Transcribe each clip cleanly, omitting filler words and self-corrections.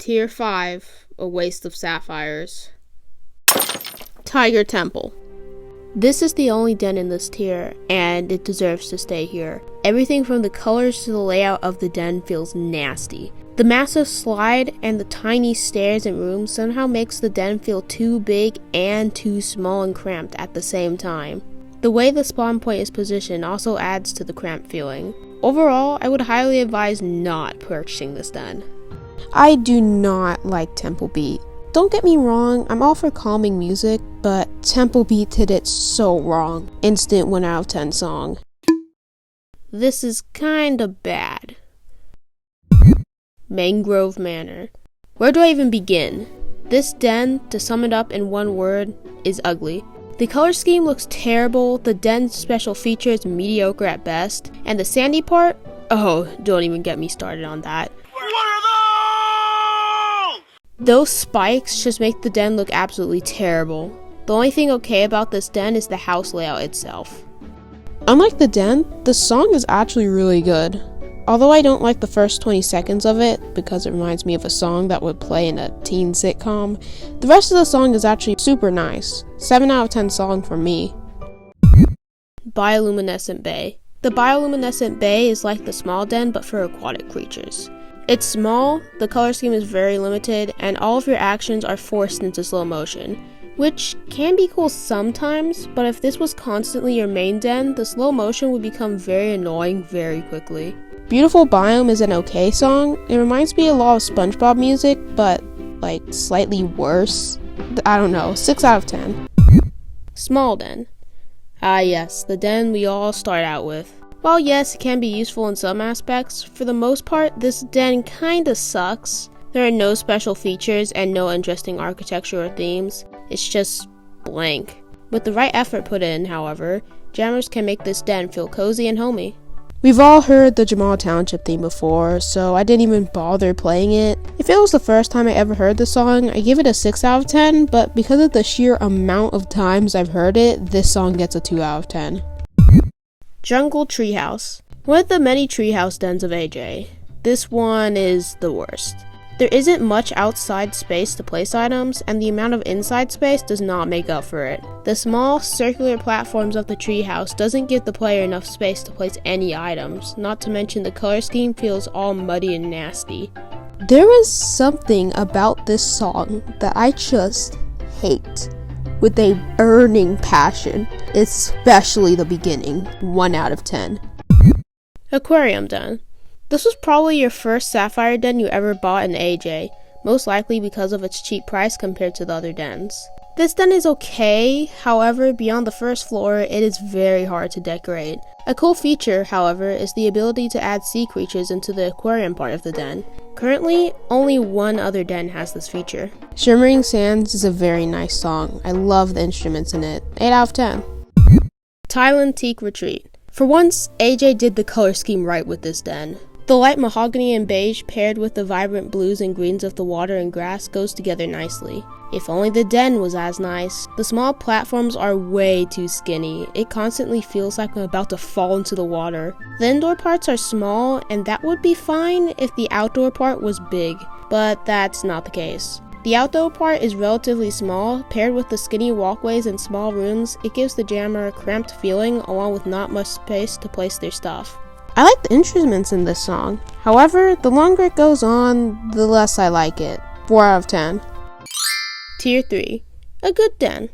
Tier 5, a waste of sapphires. Tiger Temple. This is the only den in this tier, and it deserves to stay here. Everything from the colors to the layout of the den feels nasty. The massive slide and the tiny stairs and rooms somehow makes the den feel too big and too small and cramped at the same time. The way the spawn point is positioned also adds to the cramped feeling. Overall, I would highly advise not purchasing this den. I do not like Temple Beat. Don't get me wrong, I'm all for calming music, but Temple Beat did it so wrong. Instant 1 out of 10 song. This is kinda bad. Mangrove Manor. Where do I even begin? This den, to sum it up in one word, is ugly. The color scheme looks terrible, the den's special features mediocre at best, and the sandy part? Oh, don't even get me started on that. Those spikes just make the den look absolutely terrible. The only thing okay about this den is the house layout itself. Unlike the den, the song is actually really good. Although I don't like the first 20 seconds of it, because it reminds me of a song that would play in a teen sitcom, the rest of the song is actually super nice. 7 out of 10 song for me. Bioluminescent Bay. The bioluminescent bay is like the small den but for aquatic creatures. It's small, the color scheme is very limited, and all of your actions are forced into slow motion, which can be cool sometimes, but if this was constantly your main den, the slow motion would become very annoying very quickly. Beautiful Biome is an okay song. It reminds me a lot of SpongeBob music, but like slightly worse. I don't know, 6 out of 10. Small den. Ah yes, the den we all start out with. While yes, it can be useful in some aspects, for the most part, this den kinda sucks. There are no special features and no interesting architecture or themes. It's just blank. With the right effort put in, however, jammers can make this den feel cozy and homey. We've all heard the Jamal Township theme before, so I didn't even bother playing it. If it was the first time I ever heard the song, I give it a 6 out of 10, but because of the sheer amount of times I've heard it, this song gets a 2 out of 10. Jungle Treehouse. One of the many treehouse dens of AJ. This one is the worst. There isn't much outside space to place items, and the amount of inside space does not make up for it. The small, circular platforms of the treehouse doesn't give the player enough space to place any items, not to mention the color scheme feels all muddy and nasty. There is something about this song that I just hate with a burning passion, especially the beginning. 1 out of 10. Aquarium Den. This was probably your first sapphire den you ever bought in AJ, most likely because of its cheap price compared to the other dens. This den is okay, however, beyond the first floor, it is very hard to decorate. A cool feature, however, is the ability to add sea creatures into the aquarium part of the den. Currently, only one other den has this feature. Shimmering Sands is a very nice song. I love the instruments in it. 8 out of 10. Thailand Teak Retreat. For once, AJ did the color scheme right with this den. The light mahogany and beige paired with the vibrant blues and greens of the water and grass goes together nicely. If only the den was as nice. The small platforms are way too skinny. It constantly feels like I'm about to fall into the water. The indoor parts are small, and that would be fine if the outdoor part was big, but that's not the case. The outdoor part is relatively small, paired with the skinny walkways and small rooms, it gives the jammer a cramped feeling along with not much space to place their stuff. I like the instruments in this song. However, the longer it goes on, the less I like it. 4 out of 10. Tier 3. A good den.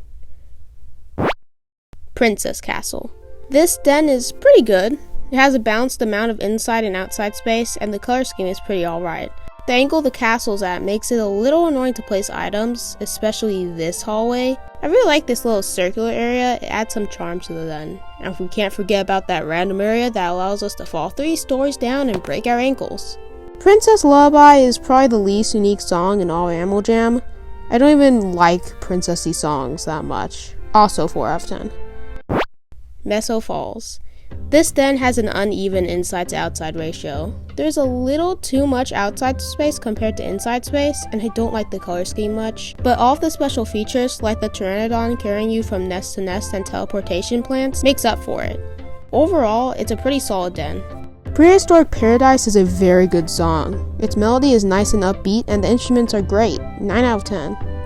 Princess Castle. This den is pretty good. It has a balanced amount of inside and outside space, and the color scheme is pretty alright. The angle the castle's at makes it a little annoying to place items, especially this hallway. I really like this little circular area, it adds some charm to the den. And we can't forget about that random area that allows us to fall 3 stories down and break our ankles. Princess Lullaby is probably the least unique song in all Animal Jam. I don't even like princessy songs that much. Also 4 out of 10. Meso Falls. This den has an uneven inside to outside ratio. There's a little too much outside space compared to inside space, and I don't like the color scheme much, but all of the special features like the Pteranodon carrying you from nest to nest and teleportation plants makes up for it. Overall, it's a pretty solid den. Prehistoric Paradise is a very good song. Its melody is nice and upbeat, and the instruments are great. 9 out of 10.